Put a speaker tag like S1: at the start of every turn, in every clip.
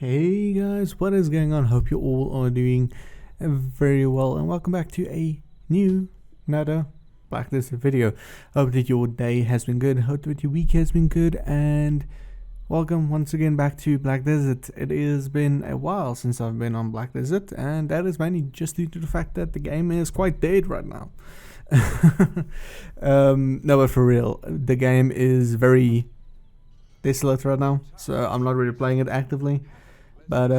S1: Hey guys, what is going on? Hope you all are doing very well and welcome back to another Black Desert video. Hope that your day has been good, hope that your week has been good, and welcome once again back to Black Desert. It has been a while since I've been on Black Desert, and that is mainly just due to the fact that the game is quite dead right now. No, but for real, the game is very desolate right now, so I'm not really playing it actively. But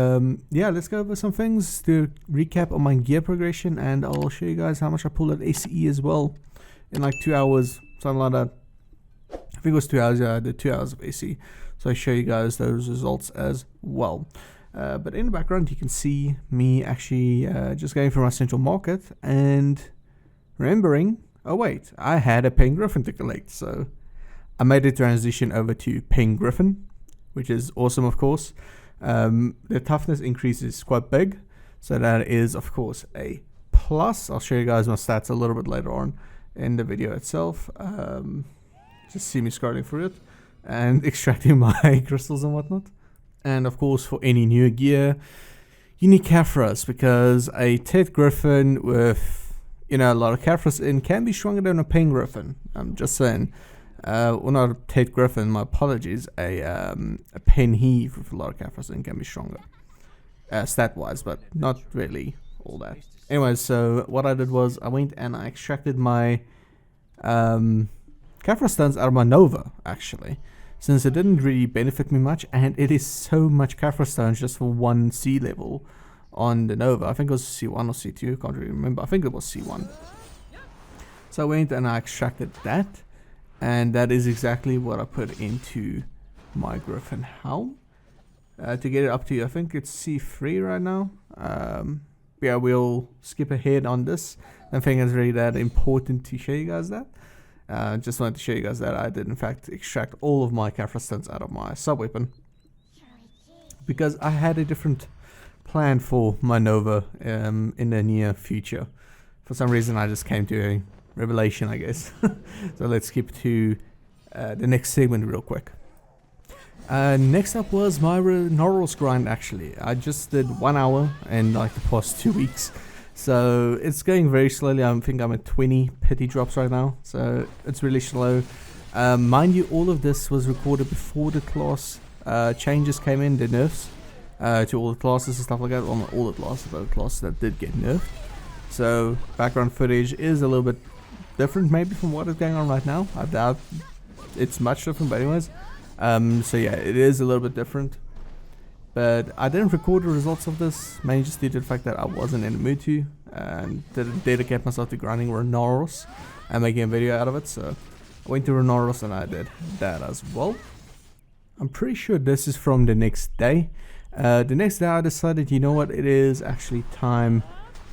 S1: yeah, let's go over some things to recap on my gear progression, and I'll show you guys how much I pulled at SE as well in like 2 hours, something like that. I think it was 2 hours. Yeah, I did 2 hours of SE, so I show you guys those results as well. But in the background you can see me actually just going through my central market and remembering, oh wait, I had a pink griffin to collect, so I made the transition over to pink griffin, which is awesome, of course. The toughness increase is quite big, so that is of course a plus. I'll show you guys my stats a little bit later on in the video itself. Just see me scrolling through it and extracting my crystals and whatnot. And of course, for any new gear, you need Caphras, because a Ted Griffin with, you know, a lot of Caphras in can be stronger than a Pink Griffin. I'm just saying. Well, not a Ted Griffin, my apologies. A Pen Heave with a lot of Caphras in can be stronger, stat wise, but not really all that. Anyway, so what I did was I went and I extracted my Caphras stones out of my Nova, actually, since it didn't really benefit me much, and it is so much Caphras stones just for one C level on the Nova. I think it was C1 or C2, can't really remember. I think it was C1. So I went and I extracted that. And that is exactly what I put into my Griffin helm. To get it up to, I think it's C3 right now. Yeah, we'll skip ahead on this. I think it's really that important to show you guys that. Just wanted to show you guys that I did in fact extract all of my Caphras stones out of my sub-weapon, because I had a different plan for my Nova in the near future. For some reason I just came to a revelation, I guess. So let's skip to the next segment real quick. Next up was my Renaults Grind. Actually, I just did 1 hour in like the past 2 weeks, so it's going very slowly. I think I'm at 20 pity drops right now, so it's really slow. Mind you, all of this was recorded before the class changes came in, the nerfs to all the classes and stuff like that. Well, not all the classes, but the classes that did get nerfed. So background footage is a little bit different maybe from what is going on right now. I doubt it's much different, but anyways, so yeah, it is a little bit different, but I didn't record the results of this mainly just due to the fact that I wasn't in the mood to, and didn't dedicate myself to grinding Renaults and making a video out of it. So I went to Renaults and I did that as well. I'm pretty sure this is from the next day. The next day I decided, you know what, it is actually time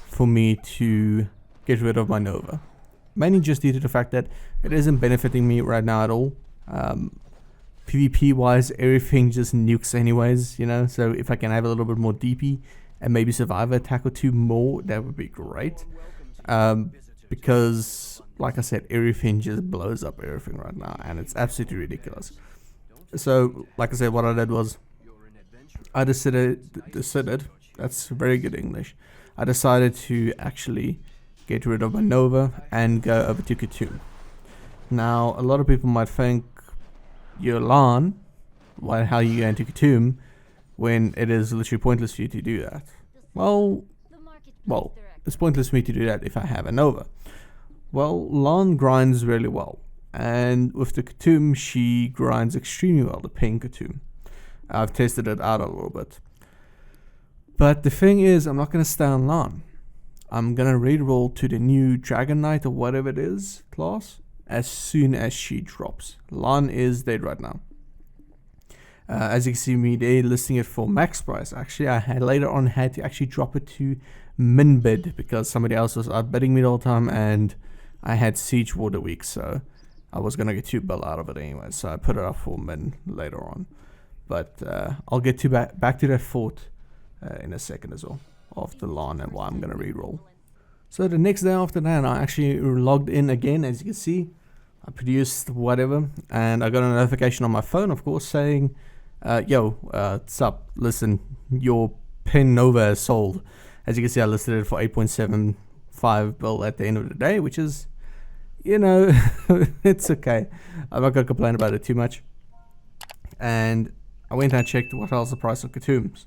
S1: for me to get rid of my Nova. Mainly just due to the fact that it isn't benefiting me right now at all. PvP wise, everything just nukes anyways, you know, so if I can have a little bit more DP and maybe survive an attack or two more, that would be great. Because like I said, everything just blows up everything right now, and it's absolutely ridiculous. So like I said, what I did was I decided, that's very good English, I decided to actually get rid of my Nova and go over to Katoom. Now, a lot of people might think, you're LAN, how are you going to Katoom when it is literally pointless for you to do that? Well, it's pointless for me to do that if I have a Nova. Well, LAN grinds really well, and with the Katoom, she grinds extremely well, the pink Katoom. I've tested it out a little bit. But the thing is, I'm not going to stay on LAN. I'm going to reroll to the new Dragon Knight or whatever it is class as soon as she drops. LAN is dead right now. As you can see me, they're listing it for max price. Actually, I had later on had to actually drop it to min bid because somebody else was outbidding me the whole time, and I had Siege Water Week, so I was going to get 2 bill out of it anyway. So I put it up for min later on. But I'll get to back to that fort in a second as well, of the LAN and why I'm going to reroll. So the next day after that, I actually logged in again. As you can see, I produced whatever, and I got a notification on my phone, of course, saying yo, what's up? Listen, your pen Nova has sold. As you can see, I listed it for 8.75 bill at the end of the day, which is, you know, it's okay. I'm not gonna complain about it too much. And I went and checked what else the price of Katoom's,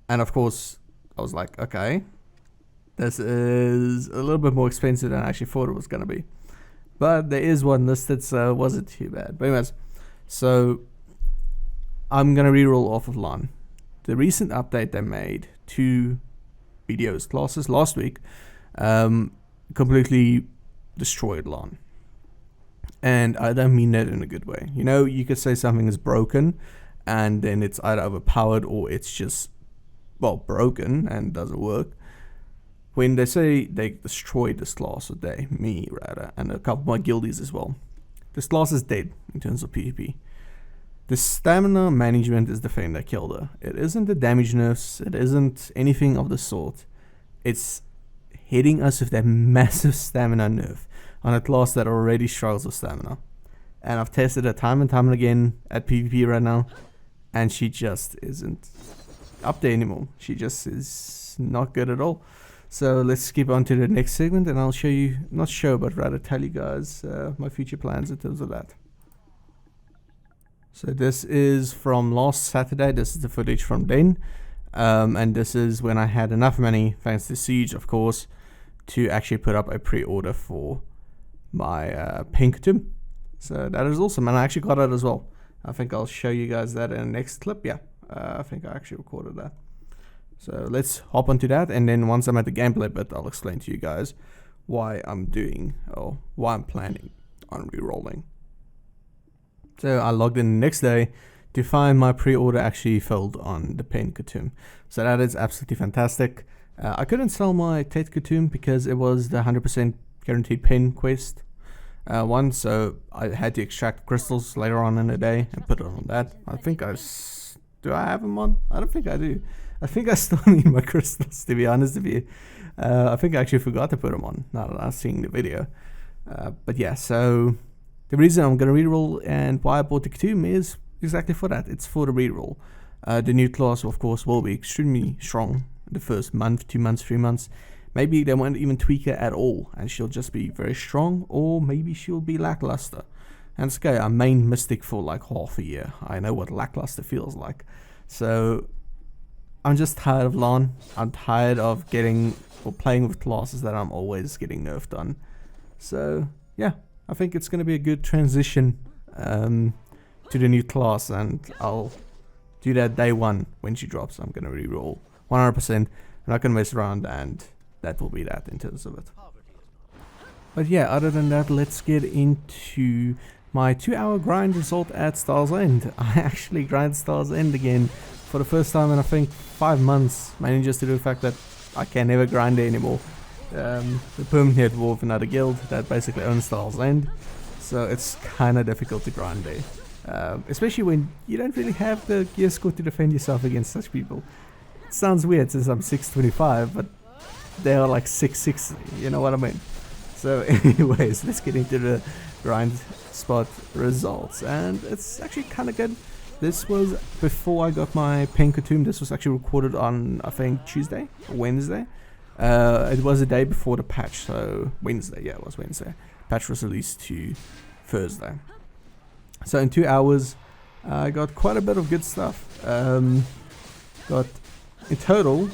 S1: and of course I was like, okay, this is a little bit more expensive than I actually thought it was gonna be. But there is one listed, so it wasn't too bad. But anyways, so I'm gonna reroll off of LAN. The recent update they made to BDO's classes last week completely destroyed LAN. And I don't mean that in a good way. You know, you could say something is broken and then it's either overpowered or it's just, well, broken and doesn't work. When they say they destroyed this class, or me rather, and a couple of my guildies as well, this class is dead in terms of PvP. The stamina management is the thing that killed her. It isn't the damage nerfs, it isn't anything of the sort. It's hitting us with that massive stamina nerf on a class that already struggles with stamina. And I've tested it time and time again at PvP right now, and she just isn't up there anymore. She just is not good at all. So let's skip on to the next segment, and I'll show you, not show, but rather tell you guys my future plans in terms of that. So this is from last Saturday. This is the footage from then. And this is when I had enough money, thanks to Siege, of course, to actually put up a pre-order for my pink tomb. So that is awesome, and I actually got it as well. I think I'll show you guys that in the next clip. Yeah, I think I actually recorded that. So let's hop onto that, and then once I'm at the gameplay bit, I'll explain to you guys why I'm doing, or why I'm planning on re-rolling. So I logged in the next day to find my pre-order actually filled on the pen Katoom. So that is absolutely fantastic. I couldn't sell my Tet Katoom because it was the 100% guaranteed pen quest one, so I had to extract crystals later on in the day and put it on that. I think do I have them on? I don't think I do. I think I still need my crystals, to be honest with you. I think I actually forgot to put them on now that I'm seeing the video. But yeah, so the reason I'm going to reroll and why I bought the Katoom is exactly for that. It's for the reroll. The new class, of course, will be extremely strong the first month, 2 months, 3 months. Maybe they won't even tweak her at all, and she'll just be very strong, or maybe she'll be lackluster. And it's okay, I main Mystic for like half a year. I know what lackluster feels like. So I'm just tired of LAN. I'm tired of getting or playing with classes that I'm always getting nerfed on. So yeah, I think it's going to be a good transition to the new class, and I'll do that day one when she drops. I'm going to reroll 100%. I'm not going to mess around, and that will be that in terms of it. But yeah, other than that, let's get into my 2-hour grind result at Star's End. I actually grind Star's End again for the first time in I think 5 months, mainly just to the fact that I can never grind there anymore. The permanent dwarf, another guild that basically owns Star's End, so it's kind of difficult to grind there, especially when you don't really have the gear score to defend yourself against such people. It sounds weird since I'm 625, but they are like 660, you know what I mean? So anyways, let's get into the grind spot results, and it's actually kind of good. This was before I got my pen Katoom. This was actually recorded on, I think, Tuesday or Wednesday. It was a day before the patch, so Wednesday, yeah, it was Wednesday. Patch was released to Thursday. So in 2 hours, I got quite a bit of good stuff. Got, in total,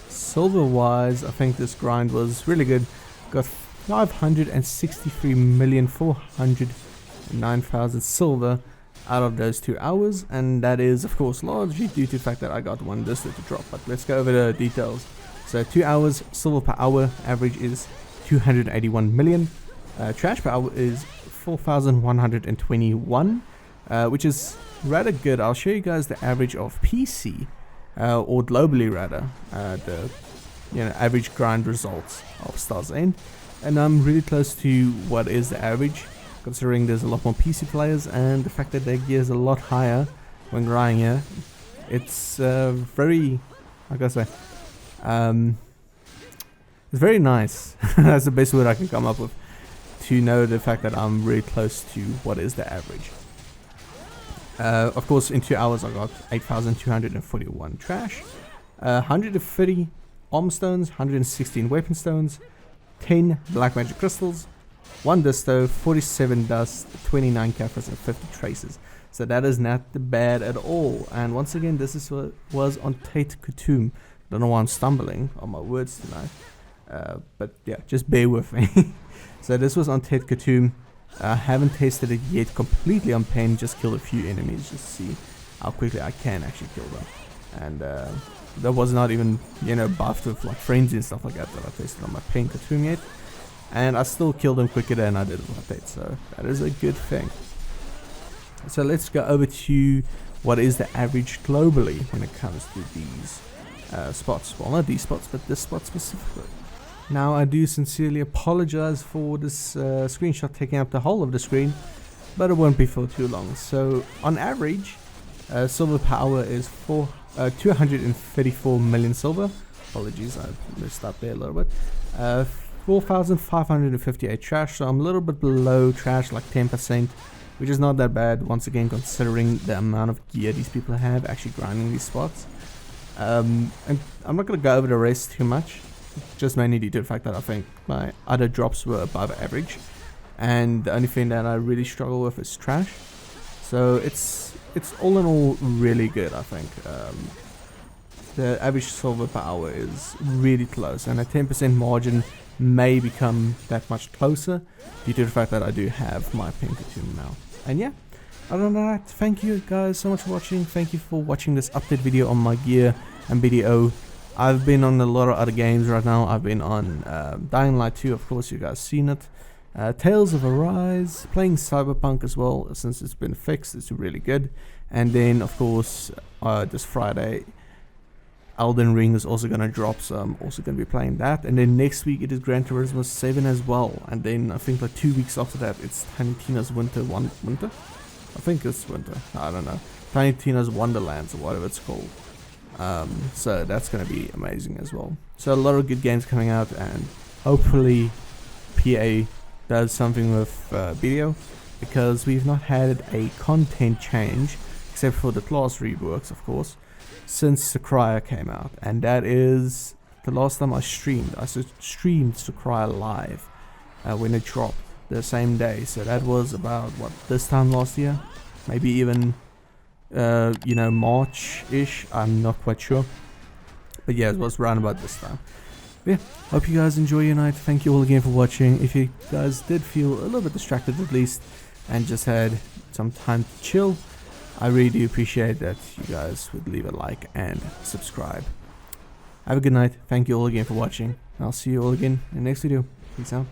S1: silver-wise, I think this grind was really good. Got 563,409,000 silver out of those 2 hours, and that is of course largely due to the fact that I got one listed to drop. But let's go over the details. So 2 hours silver per hour average is 281 million. Trash per hour is 4,121, which is rather good. I'll show you guys the average of PC, or globally rather, the average grind results of Star's End, and I'm really close to what is the average, considering there's a lot more PC players and the fact that their gear is a lot higher when grinding here. It's very, how can I say, it's very nice. That's the best word I can come up with to know the fact that I'm really close to what is the average. Of course, in 2 hours I got 8,241 trash, 130 armor stones, 116 weapon stones, 10 black magic crystals, 1 disto, 47 dust, 29 caphras, and 50 traces. So that is not bad at all. And once again, this is what was on Untitled. Don't know why I'm stumbling on my words tonight, but yeah, just bear with me. So this was on Untitled. I haven't tested it yet completely on pen, just killed a few enemies just to see how quickly I can actually kill them. And that was not even, you know, buffed with like frenzy and stuff like that I tested on my pen cartoon yet. And I still killed them quicker than I did with update, so that is a good thing. So let's go over to what is the average globally when it comes to these spots. Well, not these spots, but this spot specifically. Now, I do sincerely apologize for this screenshot taking up the whole of the screen, but it won't be for too long. So, on average, silver per hour is 234 million silver. Apologies, I messed up there a little bit. 4,558 trash, so I'm a little bit below trash, like 10%, which is not that bad, once again, considering the amount of gear these people have actually grinding these spots. And I'm not going to go over the rest too much, just mainly due to the fact that I think my other drops were above average, and the only thing that I really struggle with is trash. So it's all in all really good, I think. The average silver per hour is really close, and a 10% margin may become that much closer due to the fact that I do have my Pinkerton now. And yeah, other than that, thank you guys so much for watching. Thank you for watching this update video on my gear and BDO. I've been on a lot of other games right now. I've been on Dying Light 2, of course, you guys seen it. Tales of Arise, playing Cyberpunk as well, since it's been fixed. It's really good. And then, of course, this Friday, Elden Ring is also going to drop, so I'm also going to be playing that. And then next week it is Gran Turismo 7 as well. And then I think like 2 weeks after that it's Tiny Tina's Winter? I think it's Winter, I don't know. Tiny Tina's Wonderlands or whatever it's called. So that's going to be amazing as well. So a lot of good games coming out, and hopefully PA does something with video, because we've not had a content change, except for the class reworks, of course, since Sakurai came out. And that is the last time I streamed. I streamed Sakurai live when it dropped the same day. So that was about, what, this time last year? Maybe even, you know, March-ish. I'm not quite sure. But yeah, it was around about this time. Yeah, hope you guys enjoy your night. Thank you all again for watching. If you guys did feel a little bit distracted at least, and just had some time to chill, I really do appreciate that you guys would leave a like and subscribe. Have a good night. Thank you all again for watching. I'll see you all again in the next video. Peace out.